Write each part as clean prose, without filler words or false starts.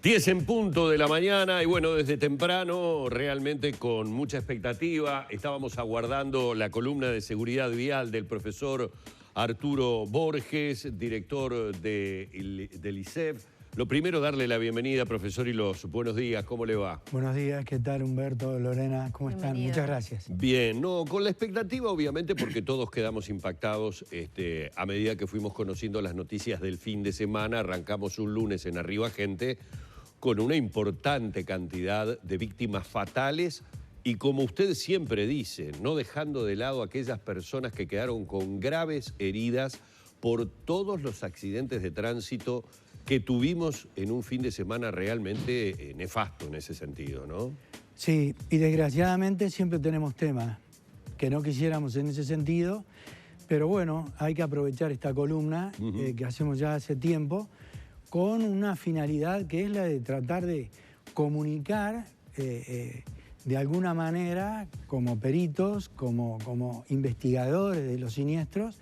10 en punto de la mañana y bueno, desde temprano, realmente con mucha expectativa, estábamos aguardando la columna de seguridad vial del profesor Arturo Borges, director del ISEB. Lo primero, darle la bienvenida, profesor, y los buenos días. ¿Cómo le va? Buenos días, ¿qué tal, Humberto, Lorena? ¿Cómo están? Muchas gracias. Bien, no, con la expectativa, obviamente, porque todos quedamos impactados a medida que fuimos conociendo las noticias del fin de semana. Arrancamos un lunes en Arriba Gente con una importante cantidad de víctimas fatales y, como usted siempre dice, no dejando de lado a aquellas personas que quedaron con graves heridas por todos los accidentes de tránsito que tuvimos en un fin de semana realmente nefasto en ese sentido, ¿no? Sí, y desgraciadamente siempre tenemos temas que no quisiéramos en ese sentido, pero bueno, hay que aprovechar esta columna que hacemos ya hace tiempo con una finalidad que es la de tratar de comunicar de alguna manera, como peritos, como investigadores de los siniestros,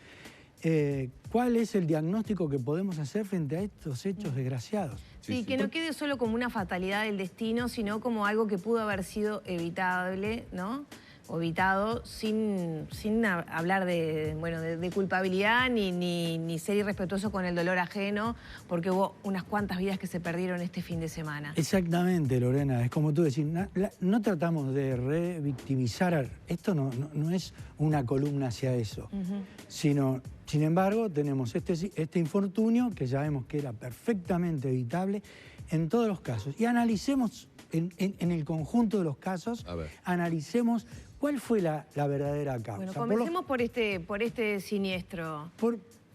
¿cuál es el diagnóstico que podemos hacer frente a estos hechos desgraciados? Sí, que no quede solo como una fatalidad del destino, sino como algo que pudo haber sido evitable, ¿no? O evitado sin hablar de culpabilidad ni ser irrespetuoso con el dolor ajeno, porque hubo unas cuantas vidas que se perdieron este fin de semana. Exactamente, Lorena, es como tú decís, no tratamos de revictimizar, esto no es una columna hacia eso, sino, sin embargo, tenemos este infortunio que ya vemos que era perfectamente evitable en todos los casos. Y analicemos en el conjunto de los casos, analicemos cuál fue la verdadera causa. Bueno, comencemos por este siniestro.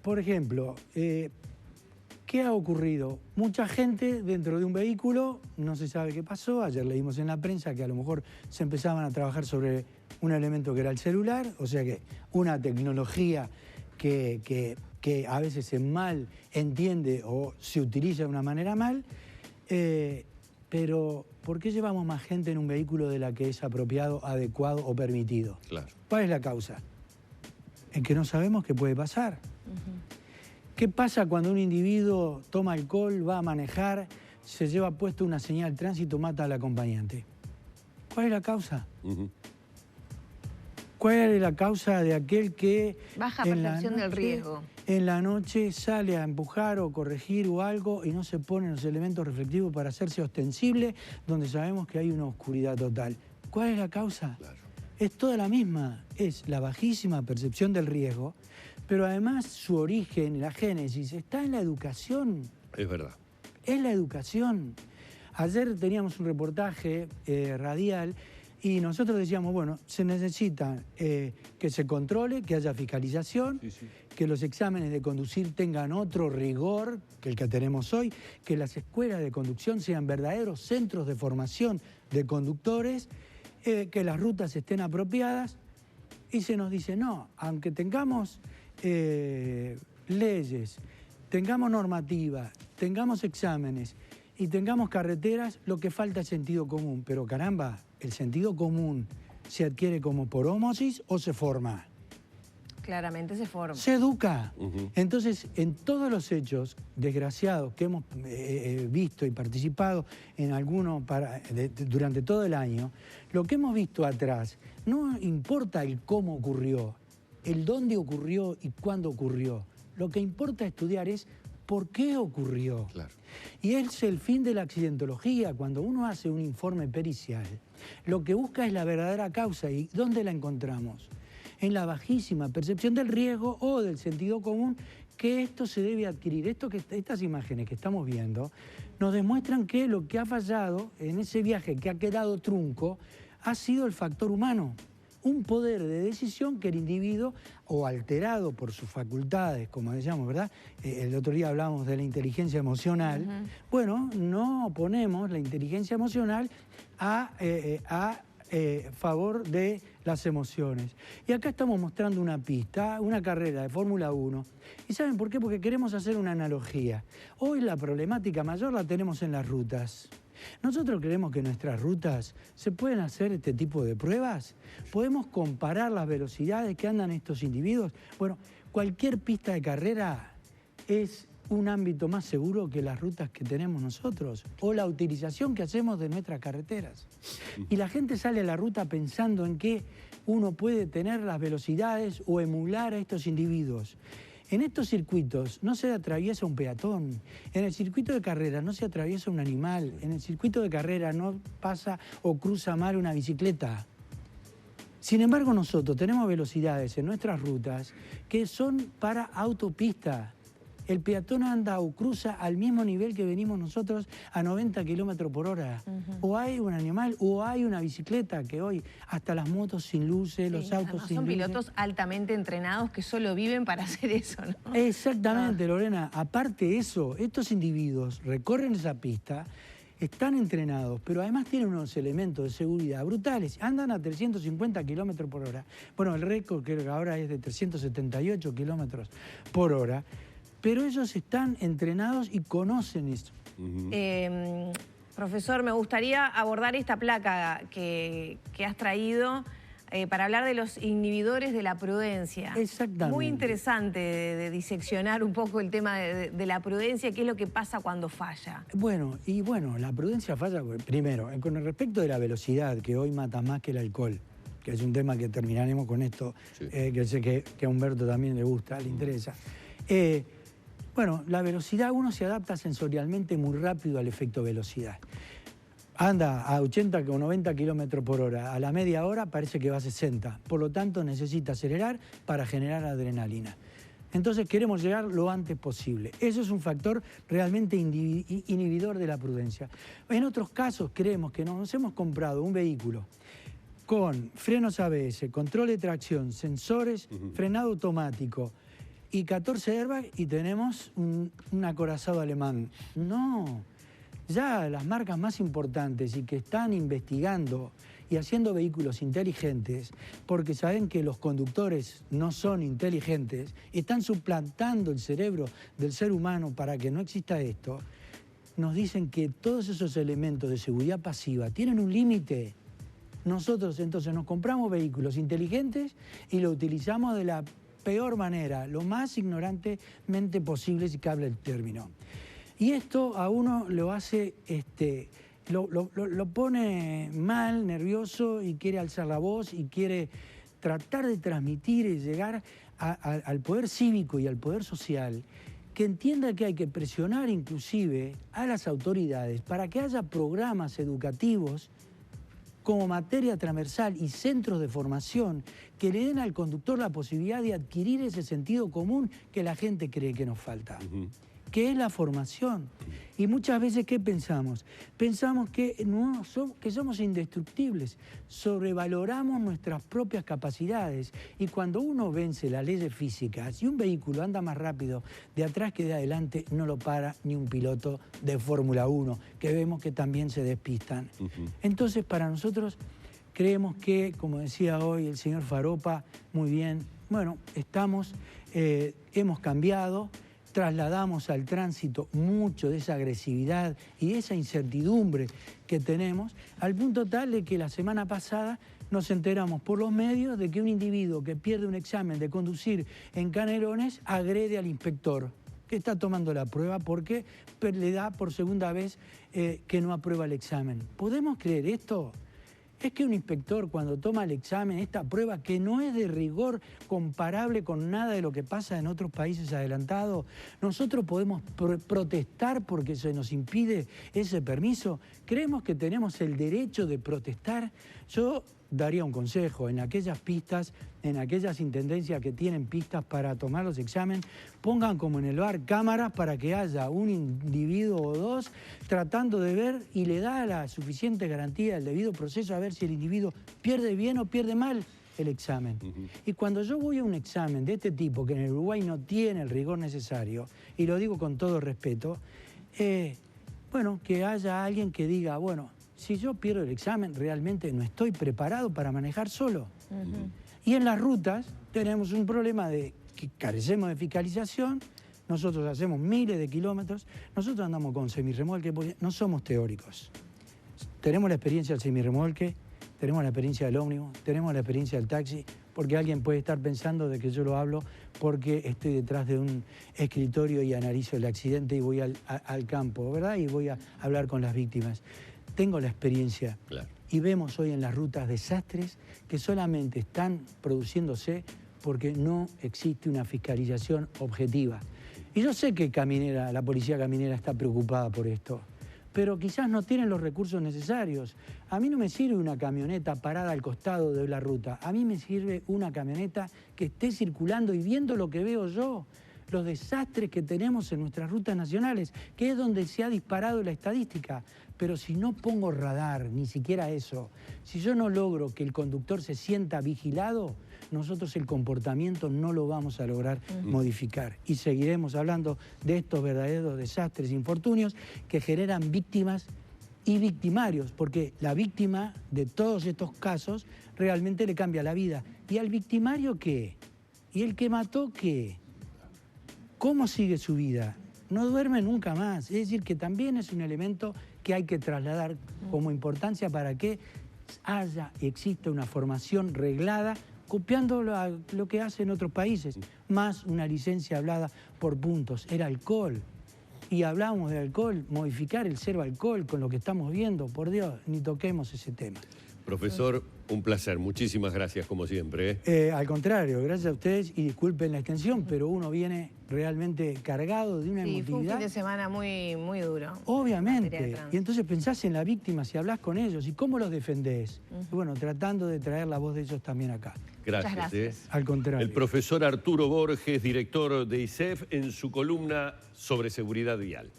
Por ejemplo, ¿qué ha ocurrido? Mucha gente dentro de un vehículo, no se sabe qué pasó. Ayer leímos en la prensa que a lo mejor se empezaban a trabajar sobre un elemento que era el celular, o sea que una tecnología que a veces se mal entiende o se utiliza de una manera mal. Pero, ¿por qué llevamos más gente en un vehículo de la que es apropiado, adecuado o permitido? Claro. ¿Cuál es la causa? En que no sabemos qué puede pasar. ¿Qué pasa cuando un individuo toma alcohol, va a manejar, se lleva puesto una señal de tránsito, mata al acompañante? ¿Cuál es la causa? ¿Cuál es la causa de aquel que... Baja percepción del riesgo. En la noche sale a empujar o corregir o algo y no se ponen los elementos reflectivos para hacerse ostensible, donde sabemos que hay una oscuridad total? ¿Cuál es la causa? Claro. Es toda la misma, es la bajísima percepción del riesgo, pero además su origen, la génesis, está en la educación. Es verdad. Es la educación. Ayer teníamos un reportaje radial y nosotros decíamos, bueno, se necesita que se controle, que haya fiscalización, que los exámenes de conducir tengan otro rigor que el que tenemos hoy, que las escuelas de conducción sean verdaderos centros de formación de conductores, que las rutas estén apropiadas. Y se nos dice, no, aunque tengamos leyes, tengamos normativa, tengamos exámenes y tengamos carreteras, lo que falta es sentido común. Pero caramba, ¿el sentido común se adquiere como por ósmosis o se forma? Claramente se forma. Se educa. Entonces, en todos los hechos desgraciados que hemos visto y participado en algunos durante todo el año, lo que hemos visto atrás, no importa el cómo ocurrió, el dónde ocurrió y cuándo ocurrió. Lo que importa estudiar es por qué ocurrió. Claro. Y es el fin de la accidentología. Cuando uno hace un informe pericial, lo que busca es la verdadera causa. ¿Y dónde la encontramos? En la bajísima percepción del riesgo o del sentido común, que esto se debe adquirir. Estas imágenes que estamos viendo nos demuestran que lo que ha fallado en ese viaje que ha quedado trunco ha sido el factor humano. Un poder de decisión que el individuo, o alterado por sus facultades, como decíamos, ¿verdad? El otro día hablábamos de la inteligencia emocional. Bueno, no ponemos la inteligencia emocional a favor de las emociones. Y acá estamos mostrando una pista, una carrera de Fórmula 1. ¿Y saben por qué? Porque queremos hacer una analogía. Hoy la problemática mayor la tenemos en las rutas. Nosotros creemos que en nuestras rutas se pueden hacer este tipo de pruebas. Podemos comparar las velocidades que andan estos individuos. Bueno, cualquier pista de carrera es un ámbito más seguro que las rutas que tenemos nosotros o la utilización que hacemos de nuestras carreteras. Y la gente sale a la ruta pensando en que uno puede tener las velocidades o emular a estos individuos. En estos circuitos no se atraviesa un peatón, en el circuito de carrera no se atraviesa un animal, en el circuito de carrera no pasa o cruza mal una bicicleta. Sin embargo, nosotros tenemos velocidades en nuestras rutas que son para autopista. El peatón anda o cruza al mismo nivel que venimos nosotros a 90 kilómetros por hora. O hay un animal o hay una bicicleta que hoy, hasta las motos sin luces, los autos sin luces. Son pilotos altamente entrenados que solo viven para hacer eso, ¿no? Exactamente, Lorena. Aparte de eso, estos individuos recorren esa pista, están entrenados, pero además tienen unos elementos de seguridad brutales. Andan a 350 kilómetros por hora. Bueno, el récord creo que ahora es de 378 kilómetros por hora. Pero ellos están entrenados y conocen eso. Profesor, me gustaría abordar esta placa que has traído para hablar de los inhibidores de la prudencia. Exactamente. Muy interesante de diseccionar un poco el tema de la prudencia, qué es lo que pasa cuando falla. Bueno, la prudencia falla, primero, con el respecto de la velocidad, que hoy mata más que el alcohol, que es un tema que terminaremos con esto, sí. Que sé que a Humberto también le gusta, le interesa. Bueno, la velocidad, uno se adapta sensorialmente muy rápido al efecto velocidad. Anda a 80 o 90 kilómetros por hora, a la media hora parece que va a 60. Por lo tanto, necesita acelerar para generar adrenalina. Entonces queremos llegar lo antes posible. Eso es un factor realmente inhibidor de la prudencia. En otros casos creemos que nos hemos comprado un vehículo con frenos ABS, control de tracción, sensores, frenado automático, y 14 airbags y tenemos un acorazado alemán. No, ya las marcas más importantes y que están investigando y haciendo vehículos inteligentes, porque saben que los conductores no son inteligentes, están suplantando el cerebro del ser humano para que no exista esto, nos dicen que todos esos elementos de seguridad pasiva tienen un límite. Nosotros entonces nos compramos vehículos inteligentes y lo utilizamos de la peor manera, lo más ignorantemente posible, si cabe el término. Y esto a uno lo hace, lo pone mal, nervioso, y quiere alzar la voz y quiere tratar de transmitir y llegar al poder cívico y al poder social, que entienda que hay que presionar inclusive a las autoridades para que haya programas educativos como materia transversal y centros de formación que le den al conductor la posibilidad de adquirir ese sentido común que la gente cree que nos falta, que es la formación. Y muchas veces, ¿qué pensamos? Pensamos que somos indestructibles, sobrevaloramos nuestras propias capacidades, y cuando uno vence las leyes físicas, si un vehículo anda más rápido de atrás que de adelante, no lo para ni un piloto de Fórmula 1, que vemos que también se despistan. Entonces, para nosotros, creemos que, como decía hoy el señor Faropa, muy bien, bueno, hemos cambiado, trasladamos al tránsito mucho de esa agresividad y esa incertidumbre que tenemos, al punto tal de que la semana pasada nos enteramos por los medios de que un individuo que pierde un examen de conducir en Canelones agrede al inspector que está tomando la prueba porque le da por segunda vez que no aprueba el examen. ¿Podemos creer esto? Es que un inspector, cuando toma el examen, esta prueba que no es de rigor comparable con nada de lo que pasa en otros países adelantados, nosotros podemos protestar porque se nos impide ese permiso. ¿Creemos que tenemos el derecho de protestar? Yo daría un consejo: en aquellas pistas, en aquellas intendencias que tienen pistas para tomar los exámenes, pongan como en el bar cámaras para que haya un individuo o dos tratando de ver, y le da la suficiente garantía del debido proceso a ver si el individuo pierde bien o pierde mal el examen. Y cuando yo voy a un examen de este tipo, que en el Uruguay no tiene el rigor necesario, y lo digo con todo respeto, bueno, que haya alguien que diga, bueno, si yo pierdo el examen, realmente no estoy preparado para manejar solo. Y en las rutas tenemos un problema de que carecemos de fiscalización, nosotros hacemos miles de kilómetros, nosotros andamos con semirremolque porque no somos teóricos. Tenemos la experiencia del semirremolque, tenemos la experiencia del ómnibus, tenemos la experiencia del taxi, porque alguien puede estar pensando de que yo lo hablo porque estoy detrás de un escritorio y analizo el accidente y voy al campo, ¿verdad? Y voy a hablar con las víctimas. Tengo la experiencia. Claro. Y vemos hoy en las rutas desastres que solamente están produciéndose porque no existe una fiscalización objetiva. Y yo sé que la policía caminera está preocupada por esto, pero quizás no tienen los recursos necesarios. A mí no me sirve una camioneta parada al costado de la ruta. A mí me sirve una camioneta que esté circulando y viendo lo que veo yo, los desastres que tenemos en nuestras rutas nacionales, que es donde se ha disparado la estadística. Pero si no pongo radar, ni siquiera eso, si yo no logro que el conductor se sienta vigilado, nosotros el comportamiento no lo vamos a lograr modificar. Y seguiremos hablando de estos verdaderos desastres, infortunios que generan víctimas y victimarios, porque la víctima de todos estos casos realmente le cambia la vida. ¿Y al victimario qué? ¿Y el que mató qué? ¿Cómo sigue su vida? No duerme nunca más. Es decir, que también es un elemento que hay que trasladar como importancia para que exista una formación reglada, copiando lo que hacen otros países, más una licencia hablada por puntos. Era alcohol. Y hablábamos de alcohol, modificar el cero alcohol con lo que estamos viendo, por Dios, ni toquemos ese tema. Profesor, un placer. Muchísimas gracias, como siempre. Al contrario, gracias a ustedes y disculpen la extensión, pero uno viene realmente cargado de una emotividad. Fue un fin de semana muy, muy duro. Obviamente. Y entonces pensás en la víctima, si hablas con ellos, ¿y cómo los defendés? Y bueno, tratando de traer la voz de ellos también acá. Gracias. Muchas gracias. Al contrario. El profesor Arturo Borges, director de ISEF, en su columna sobre seguridad vial.